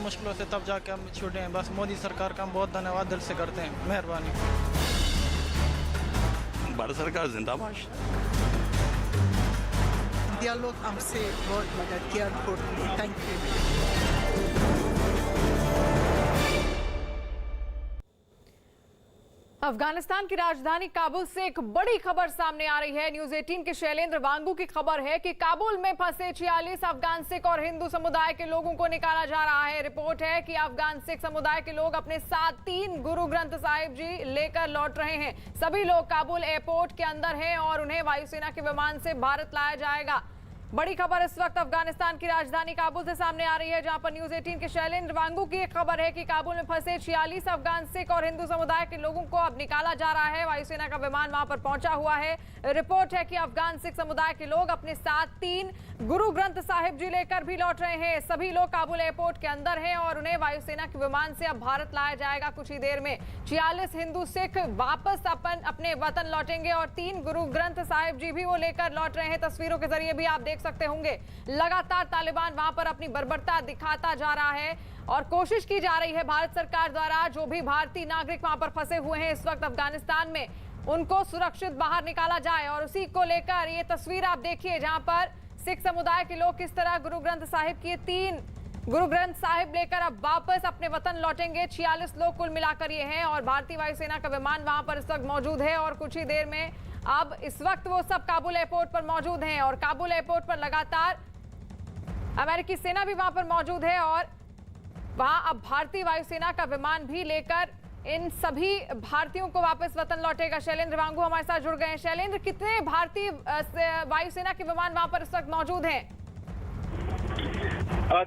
मुश्किलों से तब जाके हम छूटे हैं। बस मोदी सरकार का हम बहुत धन्यवाद दिल से करते हैं। मेहरबानी। भारत सरकार जिंदाबाद। Dialog am se vot magatian portni. Thank you. Afghanistan की राजधानी काबुल से एक बड़ी खबर सामने आ रही है। न्यूज 18 के शैलेंद्र वांगू की खबर है कि काबुल में फंसे 46 अफगान सिख और हिंदू समुदाय के लोगों को निकाला जा रहा है। रिपोर्ट है कि अफगान सिख समुदाय के लोग अपने साथ 3 गुरु ग्रंथ साहिब जी लेकर लौट रहे हैं। सभी लोग काबुल एयरपोर्ट के अंदर हैं और उन्हें वायुसेना के विमान से भारत लाया जाएगा। बड़ी खबर इस वक्त अफगानिस्तान की राजधानी काबुल से सामने आ रही है, जहां पर न्यूज 18 के शैलेंद्र वांगू की एक खबर है कि काबुल में फंसे 46 अफगान सिख और हिंदू समुदाय के लोगों को अब निकाला जा रहा है। वायुसेना का विमान वहां पर पहुंचा हुआ है। रिपोर्ट है कि अफगान सिख समुदाय के लोग अपने साथ 3 गुरु ग्रंथ साहिब जी लेकर भी लौट रहे हैं। सभी लोग काबुल एयरपोर्ट के अंदर हैं और उन्हें वायुसेना के विमान से अब भारत लाया जाएगा कुछ ही देर में। 46 हिंदू सिख वापस अपने वतन लौटेंगे और 3 गुरु ग्रंथ साहिब जी भी वो लेकर लौट रहे हैं। तस्वीरों के जरिए भी आप देख सकते होंगे लगातार तालिबान वहां पर अपनी बर्बरता दिखाता जा रहा है और कोशिश की जा रही है भारत सरकार द्वारा जो भी भारतीय नागरिक वहां पर फंसे हुए हैं इस वक्त अफगानिस्तान में, उनको सुरक्षित बाहर निकाला जाए। और उसी को लेकर ये तस्वीर आप देखिए, जहां पर सिख समुदाय के लोग किस तरह गुरु ग्रंथ साहिब की 3 गुरु ग्रंथ साहिब लेकर अब वापस अपने वतन लौटेंगे। 46 लोग कुल मिलाकर ये हैं और भारतीय वायुसेना का विमान वहां पर इस वक्त मौजूद है और कुछ ही देर में अब इस वक्त वो सब काबुल एयरपोर्ट पर मौजूद हैं और काबुल एयरपोर्ट पर लगातार अमेरिकी सेना भी वहां पर मौजूद है और वहां अब भारतीय वायुसेना का विमान भी लेकर इन सभी भारतीयों को वापस वतन लौटेगा। शैलेंद्र वांगू हमारे साथ जुड़ गए हैं। शैलेंद्र, कितने भारतीय वायुसेना के विमान वहां पर इस वक्त मौजूद हैं?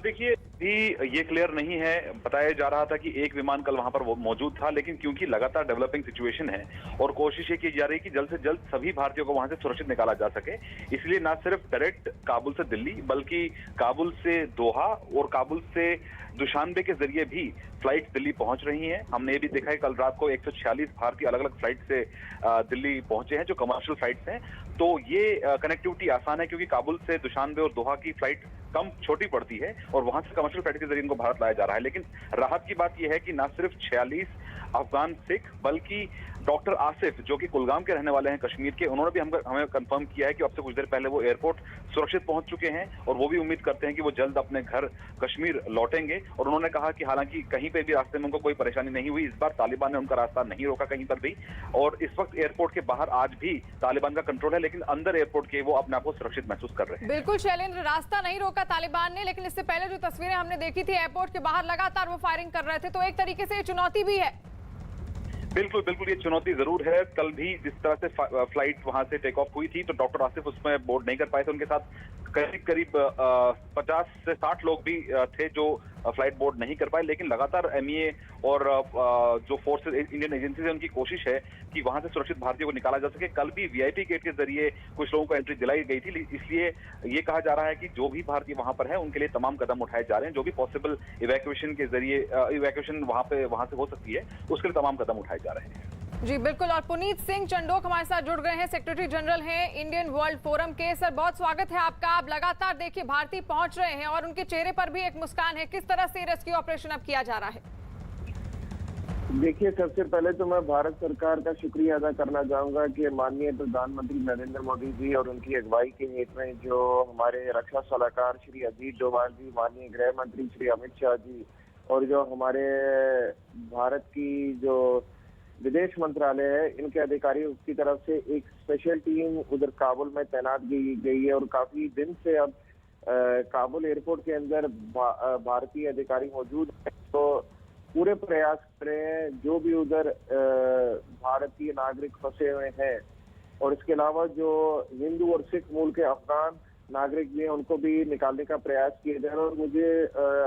देखिए भी ये क्लियर नहीं है। बताया जा रहा था कि एक विमान कल वहां पर वो मौजूद था, लेकिन क्योंकि लगातार डेवलपिंग सिचुएशन है और कोशिश ये की जा रही है कि जल्द से जल्द सभी भारतीयों को वहां से सुरक्षित निकाला जा सके, इसलिए ना सिर्फ डायरेक्ट काबुल से दिल्ली बल्कि काबुल से दोहा और काबुल से दुशानबे के जरिए भी फ्लाइट दिल्ली पहुंच रही हैं। हमने ये भी देखा है कल रात को 146 भारतीय अलग अलग फ्लाइट से दिल्ली पहुंचे हैं जो कमर्शियल फ्लाइट्स हैं। तो ये कनेक्टिविटी आसान है क्योंकि काबुल से दुशानबे और दोहा की फ्लाइट कम छोटी पड़ती है और वहां से कमर्शियल फ्लाइट के जरिए इनको भारत लाया जा रहा है। लेकिन राहत की बात यह है कि न सिर्फ 46 अफगान सिख बल्कि डॉक्टर आसिफ जो कि कुलगाम के रहने वाले हैं कश्मीर के, उन्होंने भी हमें कंफर्म किया है कि अब से कुछ देर पहले वो एयरपोर्ट सुरक्षित पहुंच चुके हैं और वो भी उम्मीद करते हैं कि वो जल्द अपने घर कश्मीर लौटेंगे। और उन्होंने कहा कि हालांकि कहीं पे भी रास्ते में उनको कोई परेशानी नहीं हुई, इस बार तालिबान ने उनका रास्ता नहीं रोका कहीं पर भी और इस वक्त एयरपोर्ट के बाहर आज भी तालिबान का कंट्रोल है, लेकिन अंदर एयरपोर्ट के वो अपने आप को सुरक्षित महसूस कर रहे हैं। बिल्कुल शैलेंद्र, रास्ता नहीं रोका तालिबान ने, लेकिन इससे पहले जो तस्वीरें हमने देखी थी एयरपोर्ट के बाहर लगातार वो फायरिंग कर रहे थे, तो एक तरीके से ये चुनौती भी है। बिल्कुल बिल्कुल, ये चुनौती जरूर है। कल भी जिस तरह से फ्लाइट वहां से टेक ऑफ हुई थी तो डॉक्टर आसिफ उसमें बोर्ड नहीं कर पाए थे, उनके साथ करीब 50 से 60 लोग भी थे जो फ्लाइट बोर्ड नहीं कर पाए। लेकिन लगातार एमईए और जो फोर्सेज इंडियन एजेंसी है उनकी कोशिश है कि वहां से सुरक्षित भारतीयों को निकाला जा सके। कल भी वीआईपी गेट के जरिए कुछ लोगों को एंट्री दिलाई गई थी, इसलिए ये कहा जा रहा है कि जो भी भारतीय वहां पर है उनके लिए तमाम कदम उठाए जा रहे हैं। जो भी पॉसिबल इवैक्यूएशन के जरिए इवैक्यूएशन वहां से हो सकती है उसके लिए तमाम कदम उठाए जा रहे हैं। जी बिल्कुल, और पुनीत सिंह चंडोक हमारे साथ जुड़ गए हैं, सेक्रेटरी जनरल हैं इंडियन वर्ल्ड फोरम के। सर, बहुत स्वागत है आपका। आप लगातार देखिए भारतीय पहुंच रहे हैं और उनके चेहरे पर भी एक मुस्कान है। किस तरह से रेस्क्यू ऑपरेशन अब किया जा रहा है? देखिए, सबसे पहले तो मैं भारत सरकार का शुक्रिया अदा करना चाहूंगा कि माननीय प्रधानमंत्री नरेंद्र मोदी जी और उनकी अगुवाई के हेतु में जो हमारे रक्षा सलाहकार श्री अजीत डोभाल जी, माननीय गृह मंत्री श्री अमित शाह जी और जो हमारे भारत की जो विदेश मंत्रालय है, इनके अधिकारियों की तरफ से एक स्पेशल टीम उधर काबुल में तैनात गई है और काफी दिन से अब काबुल एयरपोर्ट के अंदर भारतीय अधिकारी मौजूद हैं। तो पूरे प्रयास कर रहे हैं जो भी उधर भारतीय नागरिक फंसे हुए हैं और इसके अलावा जो हिंदू और सिख मूल के अफगान नागरिक भी हैं उनको भी निकालने का प्रयास किया जा रहा है। और मुझे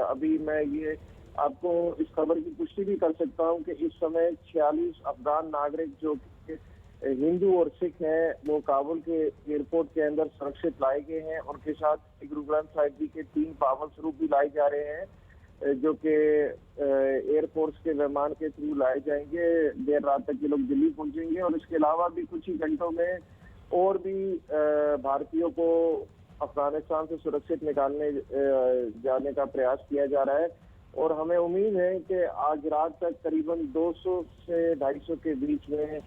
अभी मैं ये आपको इस खबर की पुष्टि भी कर सकता हूं कि इस समय 46 अफगान नागरिक जो हिंदू और सिख हैं वो काबुल के एयरपोर्ट के अंदर सुरक्षित लाए गए हैं। उनके साथ गुरु ग्रंथ साहिब जी के 3 पावन स्वरूप भी लाए जा रहे हैं जो कि एयरफोर्स के विमान के थ्रू लाए जाएंगे। देर रात तक ये लोग दिल्ली पहुंचेंगे और इसके अलावा भी कुछ ही घंटों में और भी भारतीयों को अफगानिस्तान से सुरक्षित निकालने जाने का प्रयास किया जा रहा है। और हमें उम्मीद है कि आज रात तक करीबन 200 से 250 के बीच में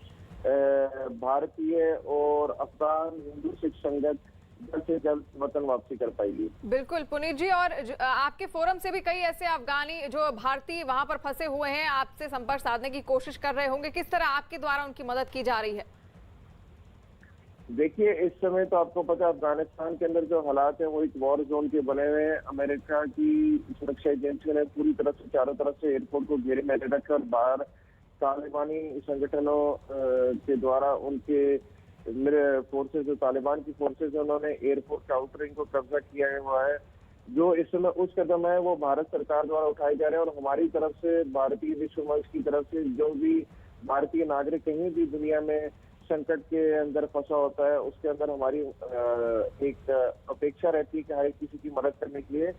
भारतीय और अफगान हिंदू सिख संगत जल्द से जल्द वतन वापसी कर पाएगी। बिल्कुल पुनीत जी, और आपके फोरम से भी कई ऐसे अफगानी जो भारतीय वहां पर फंसे हुए हैं आपसे संपर्क साधने की कोशिश कर रहे होंगे, किस तरह आपके द्वारा उनकी मदद की जा रही है? देखिए, इस समय तो आपको पता है अफगानिस्तान के अंदर जो हालात हैं वो एक वॉर जोन के बने हुए हैं। अमेरिका की सुरक्षा एजेंसियों ने पूरी तरह से चारों तरफ से एयरपोर्ट को घेरे में रखकर बाहर तालिबानी संगठनों के द्वारा उनके मेरे फोर्सेज जो तालिबान की फोर्सेज है उन्होंने एयरपोर्ट के आउटर रिंग को कब्जा किया हुआ है। जो इस समय उच्च कदम है वो भारत सरकार द्वारा उठाए जा रहे हैं और हमारी तरफ से भारतीय विश्व मंच की तरफ से जो भी भारतीय नागरिक कहीं भी दुनिया में संकट के अंदर फंसा होता है उसके अंदर हमारी एक अपेक्षा रहती है कि हर किसी की मदद करने के लिए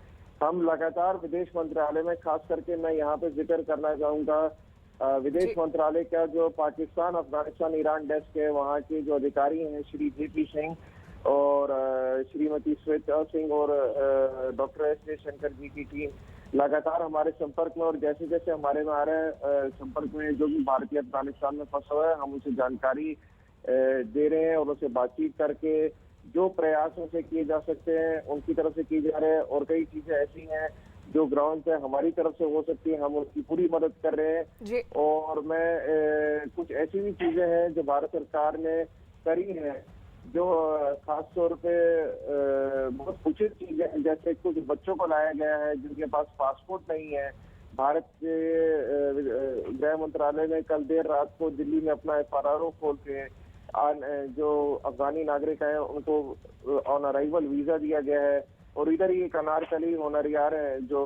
हम लगातार विदेश मंत्रालय में, खास करके मैं यहाँ पे जिक्र करना चाहूंगा विदेश मंत्रालय का जो पाकिस्तान, अफगानिस्तान, ईरान डेस्क है, वहाँ के जो अधिकारी हैं श्री JP सिंह और श्रीमती श्वेता सिंह और डॉक्टर S जयशंकर जी की टीम लगातार हमारे संपर्क में, और जैसे जैसे हमारे में आ रहे हैं संपर्क में जो भी भारतीय अफगानिस्तान में फंसा हुआ है हम उसे जानकारी दे रहे हैं और उनसे बातचीत करके जो प्रयास उनसे किए जा सकते हैं उनकी तरफ से किए जा रहे हैं। और कई चीजें ऐसी हैं जो ग्राउंड पे हमारी तरफ से हो सकती है, हम उनकी पूरी मदद कर रहे हैं। और मैं कुछ ऐसी भी चीजें हैं जो भारत सरकार ने करी है जो खास तौर पे बहुत उचित चीजें हैं, जैसे कुछ बच्चों को लाया गया है जिनके पास पासपोर्ट नहीं है। भारत के गृह मंत्रालय ने कल देर रात को दिल्ली में अपना FRRO खोल के जो अफगानी नागरिक हैं उनको ऑन अराइवल वीजा दिया गया है। और इधर ही एक अनारकली होनरियार है जो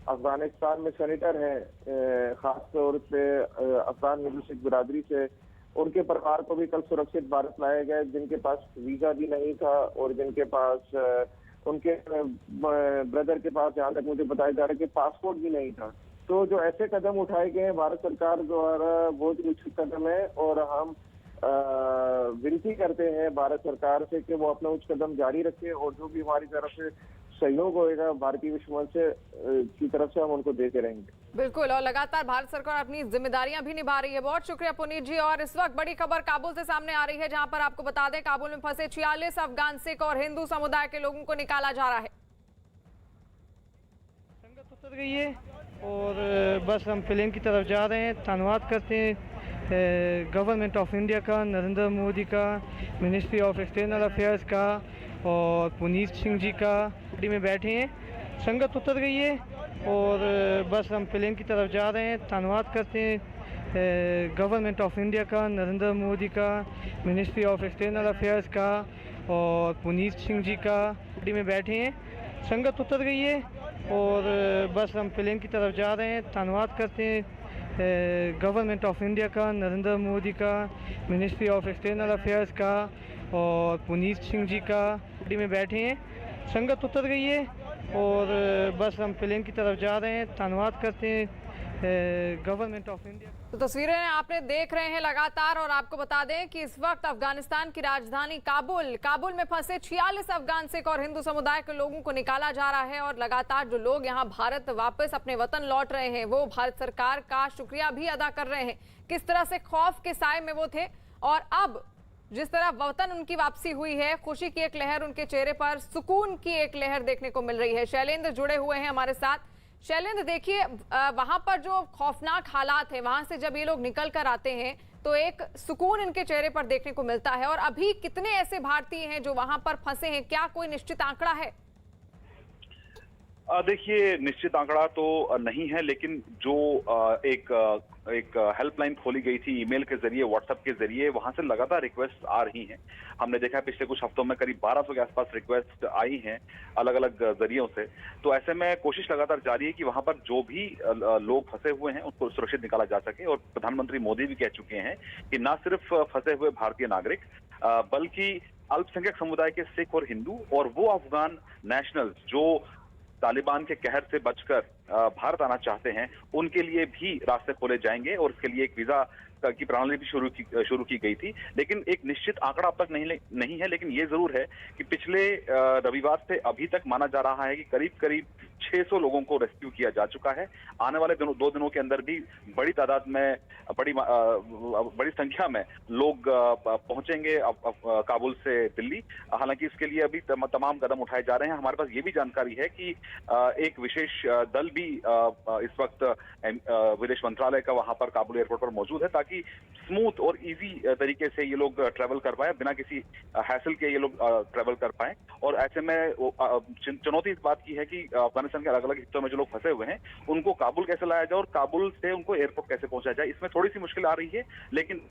अफगानिस्तान में सेनेटर हैं, खास तौर पे अफगान हिंदू सिख बिरादरी से, उनके परिवार को भी कल सुरक्षित भारत लाया गया जिनके पास वीजा भी नहीं था और जिनके पास उनके ब्रदर के पास जहाँ तक मुझे बताया जा रहा है कि पासपोर्ट भी नहीं था। तो जो ऐसे कदम उठाए गए हैं भारत सरकार द्वारा बहुत ही उचित कदम है और हम विनती करते हैं भारत सरकार से कि वो अपना उच्च कदम जारी रखे और जो भी हमारी तरफ से सहयोग होएगा भारतीय विश्व मंच की तरफ से हम उनको देते रहेंगे। बिल्कुल, और लगातार भारत सरकार अपनी जिम्मेदारियां भी निभा रही है। बहुत शुक्रिया पुनीत जी। और इस वक्त बड़ी खबर काबुल से सामने आ रही है जहां पर आपको बता दें काबुल में फंसे 46 अफगान सिख और हिंदू समुदाय के लोगों को निकाला जा रहा है। संगत उतर गई है और बस हम प्लेन की तरफ जा रहे हैं। धन्यवाद करते हैं गवर्नमेंट ऑफ इंडिया का, नरेंद्र मोदी का, मिनिस्ट्री ऑफ एक्सटर्नल अफेयर्स का और पुनीत सिंह जी का। गाड़ी में बैठे हैं, संगत उतर गई है और बस हम प्लेन की तरफ जा रहे हैं। धन्यवाद करते हैं गवर्नमेंट ऑफ इंडिया का, नरेंद्र मोदी का, मिनिस्ट्री ऑफ एक्सटर्नल अफेयर्स का और पुनीत सिंह जी का। गाड़ी में बैठे हैं, संगत उतर गई है और बस हम प्लेन की तरफ जा रहे हैं। धन्यवाद करते हैं गवर्नमेंट ऑफ इंडिया का, नरेंद्र मोदी का, मिनिस्ट्री ऑफ एक्सटर्नल अफेयर्स का और पुनीत सिंह जी का। गाड़ी में बैठे हैं, संगत उतर गई है और बस हम प्लेन की तरफ जा रहे हैं। धन्यवाद करते हैं गवर्नमेंट ऑफ इंडिया। तो तस्वीरें आपने देख रहे हैं लगातार, और आपको बता दें कि इस वक्त अफगानिस्तान की राजधानी काबुल में फंसे 46 अफगान सिख और हिंदू समुदाय के लोगों को निकाला जा रहा है। और लगातार जो लोग यहां भारत वापस अपने वतन लौट रहे हैं वो भारत सरकार का शुक्रिया भी अदा कर रहे हैं। किस तरह से खौफ के साए में वो थे और अब जिस तरह वतन उनकी वापसी हुई है, खुशी की एक लहर उनके चेहरे पर, सुकून की एक लहर देखने को मिल रही है। शैलेंद्र जुड़े हुए हैं हमारे साथ। शैलेंद्र, देखिए वहां पर जो खौफनाक हालात है वहां से जब ये लोग निकल कर आते हैं तो एक सुकून इनके चेहरे पर देखने को मिलता है। और अभी कितने ऐसे भारतीय हैं जो वहां पर फंसे हैं, क्या कोई निश्चित आंकड़ा है? देखिए, निश्चित आंकड़ा तो नहीं है, लेकिन जो एक हेल्पलाइन खोली गई थी ईमेल के जरिए, व्हाट्सएप के जरिए, वहां से लगातार रिक्वेस्ट आ रही हैं। हमने देखा पिछले कुछ हफ्तों में करीब 1200 के आसपास रिक्वेस्ट आई हैं अलग अलग जरियों से। तो ऐसे में कोशिश लगातार जारी है कि वहां पर जो भी लोग फंसे हुए हैं उनको सुरक्षित निकाला जा सके। और प्रधानमंत्री मोदी भी कह चुके हैं कि न सिर्फ फंसे हुए भारतीय नागरिक बल्कि अल्पसंख्यक समुदाय के सिख और हिंदू और वो अफगान नेशनल्स जो तालिबान के कहर से बचकर भारत आना चाहते हैं उनके लिए भी रास्ते खोले जाएंगे और इसके लिए एक वीजा की प्रणाली भी शुरू की गई थी। लेकिन एक निश्चित आंकड़ा अब तक नहीं है, लेकिन ये जरूर है कि पिछले रविवार से अभी तक माना जा रहा है कि करीब 600 लोगों को रेस्क्यू किया जा चुका है। आने वाले 2 दिनों के अंदर भी बड़ी तादाद में बड़ी संख्या में लोग पहुंचेंगे काबुल से दिल्ली। हालांकि इसके लिए अभी तमाम कदम उठाए जा रहे हैं। हमारे पास ये भी जानकारी है कि एक विशेष दल भी इस वक्त विदेश मंत्रालय का वहां पर काबुल एयरपोर्ट पर मौजूद है, ताकि स्मूथ और इजी तरीके से ये लोग ट्रेवल कर पाए, बिना किसी हैसल के ये लोग ट्रेवल कर पाए। और ऐसे में चुनौती इस बात की है कि अफगानिस्तान के अलग अलग हिस्सों में जो लोग फंसे हुए हैं उनको काबुल कैसे लाया जाए और काबुल से उनको एयरपोर्ट कैसे पहुंचाया जाए, इसमें थोड़ी सी मुश्किल आ रही है। लेकिन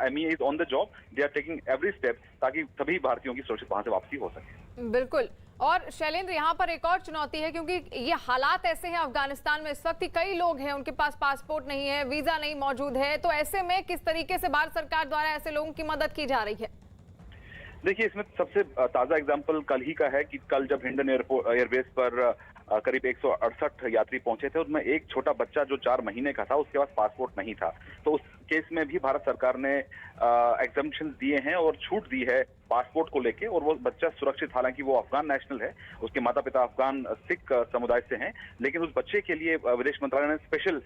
MEA is on the job, they are taking every step ताकि सभी भारतीयों की सुरक्षित वहां से वापसी हो सके। बिल्कुल। और शैलेंद्र, यहाँ पर एक और चुनौती है, क्योंकि ये हालात ऐसे हैं अफगानिस्तान में इस वक्त कई लोग हैं उनके पास पासपोर्ट नहीं है, वीजा नहीं मौजूद है, तो ऐसे में किस तरीके से भारत सरकार द्वारा ऐसे लोगों की मदद की जा रही है? देखिए, इसमें सबसे ताजा एग्जांपल कल ही का है कि कल जब हिंडन एयरबेस पर करीब 168 यात्री पहुंचे थे, उसमें एक छोटा बच्चा जो 4 महीने का था, उसके पास पासपोर्ट नहीं था। तो उस केस में भी भारत सरकार ने एग्जम्पशंस दिए हैं और छूट दी है पासपोर्ट को लेके, और वो बच्चा सुरक्षित, हालांकि वो अफगान नेशनल है, उसके माता पिता अफगान सिख समुदाय से हैं, लेकिन उस बच्चे के लिए विदेश मंत्रालय ने स्पेशल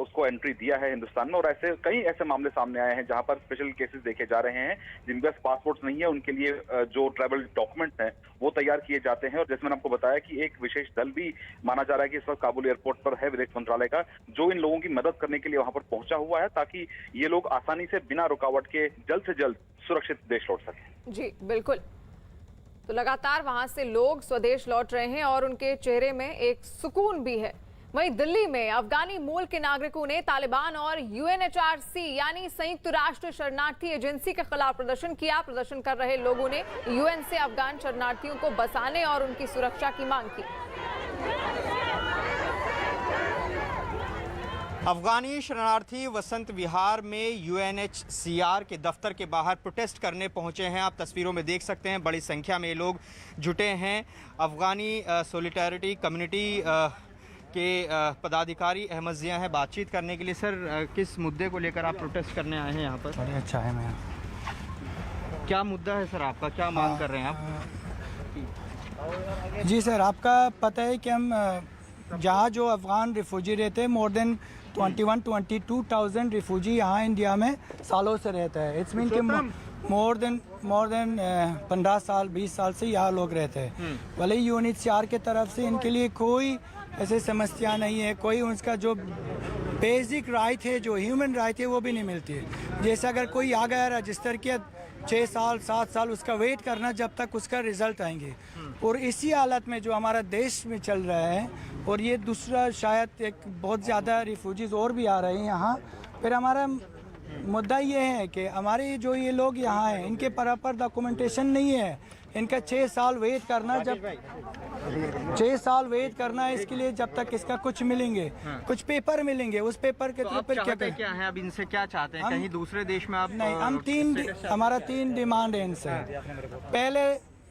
उसको एंट्री दिया है हिंदुस्तान में। और कई ऐसे मामले सामने आए हैं जहां पर स्पेशल केसेस देखे जा रहे हैं, जिनके पास पासपोर्ट नहीं है, उनके लिए जो ट्रैवल डॉक्यूमेंट्स हैं वो तैयार किए जाते हैं। और जैसे मैंने आपको बताया कि एक विशेष दल भी माना जा रहा है कि इस वक्त काबुल एयरपोर्ट पर है विदेश मंत्रालय का, जो इन लोगों की मदद करने के लिए वहां पर पहुंचा हुआ है, ताकि ये लोग आसानी से बिना रुकावट के जल्द से जल्द सुरक्षित देश लौट सकें। जी बिल्कुल। तो लगातार वहां से लोग स्वदेश लौट रहे हैं और उनके चेहरे में एक सुकून भी है। वहीं दिल्ली में अफगानी मूल के नागरिकों ने तालिबान और UNHRC यानी संयुक्त राष्ट्र शरणार्थी एजेंसी के खिलाफ प्रदर्शन किया। प्रदर्शन कर रहे लोगों ने UN से अफगान शरणार्थियों को बसाने और उनकी सुरक्षा की मांग की। अफगानी शरणार्थी वसंत विहार में UNHCR के दफ्तर के बाहर प्रोटेस्ट करने पहुंचे हैं। आप तस्वीरों में देख सकते हैं, बड़ी संख्या में लोग जुटे हैं। अफगानी सॉलिडारिटी कम्युनिटी के पदाधिकारी अहमद जिया हैं बातचीत करने के लिए। सर, किस मुद्दे को लेकर आप प्रोटेस्ट करने आए हैं यहाँ पर? बड़े अच्छा है। मैं क्या मुद्दा है सर आपका, क्या मांग कर रहे हैं आप? जी सर, आपका पता है कि हम जहाँ जो अफ़गान रिफ्यूजी रहते हैं, मोर देन 22,000 रिफ्यूजी यहाँ इंडिया में सालों से रहता है। इट्स मीन कि मोर देन 15 साल 20 साल से यहाँ लोग रहते हैं। भले UNHCR के तरफ से इनके लिए कोई ऐसे समस्या नहीं है, कोई उनका जो बेसिक राइट है, जो ह्यूमन राइट है, वो भी नहीं मिलती है। जैसे अगर कोई आ गया रजिस्टर किया 6 साल 7 साल उसका वेट करना जब तक उसका रिजल्ट आएंगे। और इसी हालत में जो हमारा देश में चल रहा है, और ये दूसरा शायद एक बहुत ज़्यादा रिफ्यूजीज़ और भी आ रहे हैं यहाँ। फिर हमारा मुद्दा ये है कि हमारे जो ये लोग यहाँ हैं, इनके प्रॉपर डॉक्यूमेंटेशन नहीं है। इनका 6 साल वेट करना, जब 6 साल वेट करना है इसके लिए, जब तक इसका कुछ मिलेंगे, कुछ पेपर मिलेंगे, उस पेपर के थ्रू फिर क्या है? अब इनसे क्या चाहते हैं? कहीं दूसरे देश में आप? नहीं, हमारा 3 डिमांड है इनसे। पहले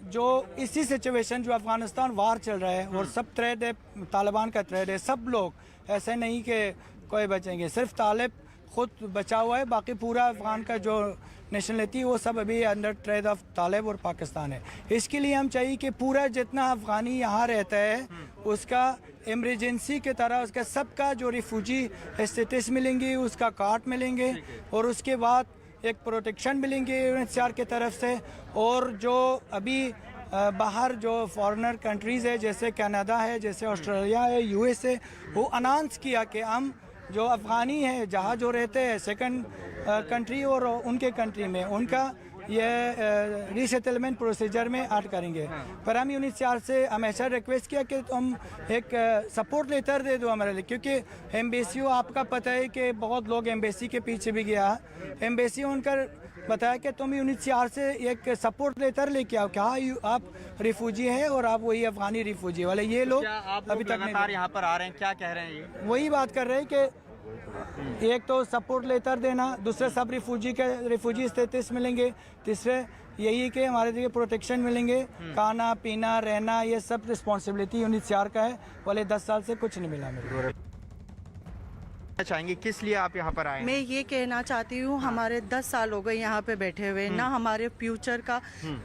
जो इसी सिचुएशन जो अफगानिस्तान वार चल रहा है और सब थ्रेड है, तालिबान का थ्रेड है, सब लोग, ऐसे नहीं कि कोई बचेंगे, सिर्फ तालिब खुद बचा हुआ है, बाकी पूरा अफगान का जो नेशनलिटी वो सब अभी अंडर थ्रेड ऑफ तालिब और पाकिस्तान है। इसके लिए हम चाहिए कि पूरा जितना अफगानी यहाँ रहता है उसका इमरजेंसी की तरह उसका सबका जो रिफ्यूजी स्टेटस मिलेंगे, उसका कार्ड मिलेंगे, और उसके बाद एक प्रोटेक्शन मिलेंगे UNHCR की तरफ से। और जो अभी बाहर जो फॉरेनर कंट्रीज़ है, जैसे कनाडा है, जैसे ऑस्ट्रेलिया है, USA, वो अनाउंस किया कि हम जो अफ़गानी है जहाँ जो रहते हैं सेकंड कंट्री और उनके कंट्री में, उनका ये रीसेटलमेंट प्रोसीजर में ऐड करेंगे। पर हम UNHCR से हमेशा रिक्वेस्ट किया कि तुम एक सपोर्ट लेटर दे दो हमारे लिए, क्योंकि एम्बेसी, आपका पता है कि बहुत लोग एम्बेसी के पीछे भी गया। एम्बेसी उनका बताया कि तुम UNHCR से एक सपोर्ट लेटर लेके आओ कि हाँ आप रिफ्यूजी हैं और आप वही अफगानी रिफ्यूजी वाले। ये लोग अभी तक यहाँ पर आ रहे हैं, क्या कह रहे हैं? ये वही बात कर रहे हैं कि एक तो सपोर्ट लेटर देना, दूसरे सब रिफ्यूजी स्टेटस मिलेंगे, तीसरे यही कि हमारे देखिए प्रोटेक्शन मिलेंगे, खाना पीना रहना ये सब रिस्पॉन्सिबिलिटी यूनिसीआर का है। वाले 10 साल से कुछ नहीं मिला मेरे को। चाहेंगे किस लिए आप यहाँ पर आए? मैं ये कहना चाहती हूँ, हमारे 10 साल हो गए यहाँ पे बैठे हुए, ना हमारे फ्यूचर का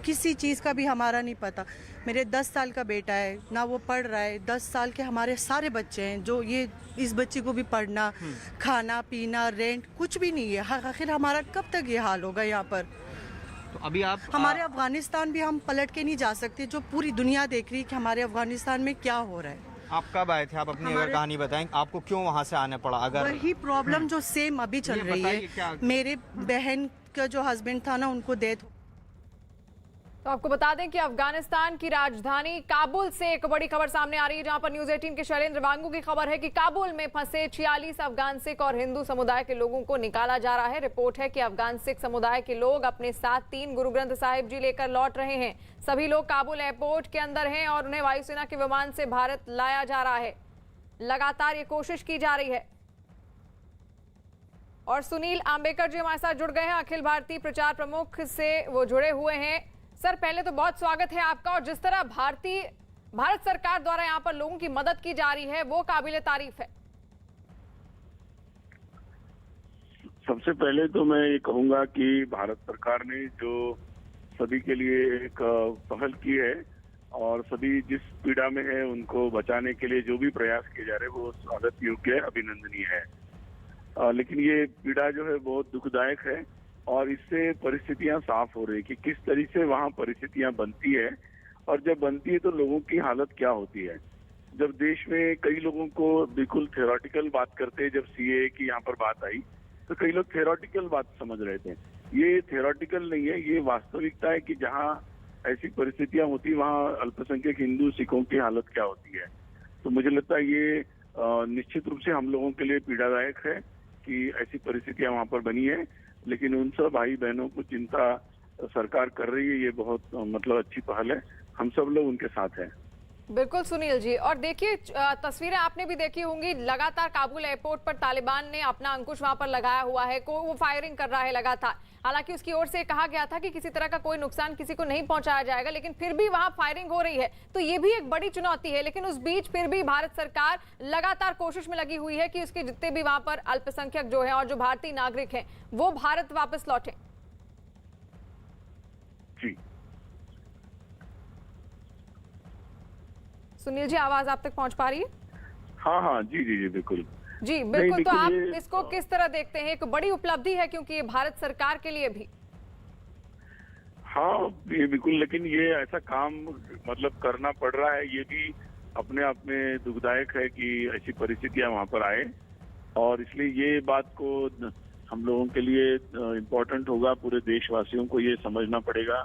किसी चीज़ का भी हमारा नहीं पता। मेरे 10 साल का बेटा है, ना वो पढ़ रहा है। 10 साल के हमारे सारे बच्चे हैं, जो ये इस बच्चे को भी पढ़ना, खाना पीना, रेंट कुछ भी नहीं है। आखिर हमारा कब तक ये हाल होगा यहाँ पर? तो अभी आप हमारे अफगानिस्तान भी हम पलट के नहीं जा सकते, जो पूरी दुनिया देख रही है कि हमारे अफगानिस्तान में क्या हो रहा है। आप कब आए थे? आप अपनी अगर कहानी बताएं, आपको क्यों वहाँ से आना पड़ा? अगर वही प्रॉब्लम जो सेम अभी चल रही है, मेरे बहन का जो हस्बैंड था ना, उनको डेथ। तो आपको बता दें कि अफगानिस्तान की राजधानी काबुल से एक बड़ी खबर सामने आ रही है, जहां पर न्यूज 18 के शैलेंद्र वांगू की खबर है कि काबुल में फंसे 46 अफगान सिख और हिंदू समुदाय के लोगों को निकाला जा रहा है। रिपोर्ट है कि अफगान सिख समुदाय के लोग अपने साथ 3 गुरु ग्रंथ साहिब जी लेकर लौट रहे हैं। सभी लोग काबुल एयरपोर्ट के अंदर हैं और उन्हें वायुसेना के विमान से भारत लाया जा रहा है। लगातार ये कोशिश की जा रही है। और सुनील आंबेकर जी हमारे साथ जुड़ गए हैं, अखिल भारतीय प्रचार प्रमुख से वो जुड़े हुए हैं। सर, पहले तो बहुत स्वागत है आपका। और जिस तरह भारत सरकार द्वारा यहाँ पर लोगों की मदद की जा रही है, वो काबिले तारीफ है। सबसे पहले तो मैं ये कहूंगा कि भारत सरकार ने जो सभी के लिए एक पहल की है और सभी जिस पीड़ा में है उनको बचाने के लिए जो भी प्रयास किए जा रहे हैं वो स्वागत योग्य है, अभिनंदनीय है। लेकिन ये पीड़ा जो है बहुत दुखदायक है और इससे परिस्थितियां साफ हो रही कि किस तरीके से वहाँ परिस्थितियां बनती है और जब बनती है तो लोगों की हालत क्या होती है। जब देश में कई लोगों को बिल्कुल थ्योरेटिकल बात करते हैं, जब सीए की यहाँ पर बात आई तो कई लोग थ्योरेटिकल बात समझ रहे थे। ये थ्योरेटिकल नहीं है, ये वास्तविकता है कि जहाँ ऐसी परिस्थितियां होती वहाँ अल्पसंख्यक हिंदू सिखों की हालत क्या होती है। तो मुझे लगता है ये निश्चित रूप से हम लोगों के लिए पीड़ादायक है कि ऐसी परिस्थितियां वहाँ पर बनी है। लेकिन उन सब भाई बहनों को चिंता सरकार कर रही है, ये बहुत मतलब अच्छी पहल है। हम सब लोग उनके साथ हैं। बिल्कुल सुनील जी, और देखिए तस्वीरें आपने भी देखी होंगी, लगातार काबुल एयरपोर्ट पर तालिबान ने अपना अंकुश वहां पर लगाया हुआ है, वो फायरिंग कर रहा है लगातार। हालांकि उसकी ओर से कहा गया था कि किसी तरह का कोई नुकसान किसी को नहीं पहुंचाया जाएगा, लेकिन फिर भी वहां फायरिंग हो रही है। तो ये भी एक बड़ी चुनौती है, लेकिन उस बीच फिर भी भारत सरकार लगातार कोशिश में लगी हुई है कि उसके जितने भी वहां पर अल्पसंख्यक जो है और जो भारतीय नागरिक हैं वो भारत वापस लौटे। जी सुनील जी, आवाज आप तक पहुंच पा रही है? हाँ जी जी जी बिल्कुल जी बिल्कुल। तो आप इसको किस तरह देखते हैं? एक बड़ी उपलब्धि है क्योंकि ये भारत सरकार के लिए भी। हाँ ये बिल्कुल, लेकिन ये ऐसा काम मतलब करना पड़ रहा है, ये भी अपने आप में दुखदायक है कि ऐसी परिस्थितियां वहां पर आए। और इसलिए ये बात को हम लोगों के लिए इम्पोर्टेंट होगा, पूरे देशवासियों को ये समझना पड़ेगा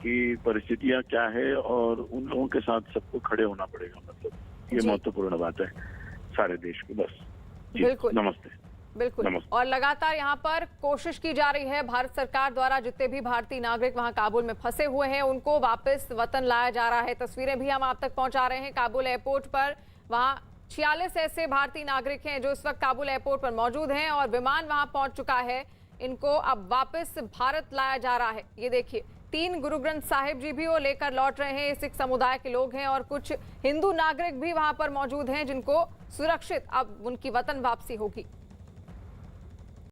कि परिस्थितियां क्या है और उन लोगों के साथ सबको खड़े होना पड़ेगा। मतलब ये महत्वपूर्ण बात है सारे देश की। बस बिल्कुल, नमस्ते। बिल्कुल नमस्ते। और लगातार यहाँ पर कोशिश की जा रही है भारत सरकार द्वारा, जितने भी भारतीय नागरिक वहाँ काबुल में फंसे हुए हैं उनको वापस वतन लाया जा रहा है। तस्वीरें भी हम आप तक पहुंचा रहे हैं काबुल एयरपोर्ट पर। वहाँ 46 ऐसे भारतीय नागरिक हैं जो इस वक्त काबुल एयरपोर्ट पर मौजूद हैं और विमान वहाँ पहुंच चुका है। इनको अब वापस भारत लाया जा रहा है। ये देखिए, 3 गुरु ग्रंथ साहिब जी भी वो लेकर लौट रहे हैं। सिख समुदाय के लोग हैं और कुछ हिंदू नागरिक भी वहां पर मौजूद हैं जिनको सुरक्षित अब उनकी वतन वापसी होगी।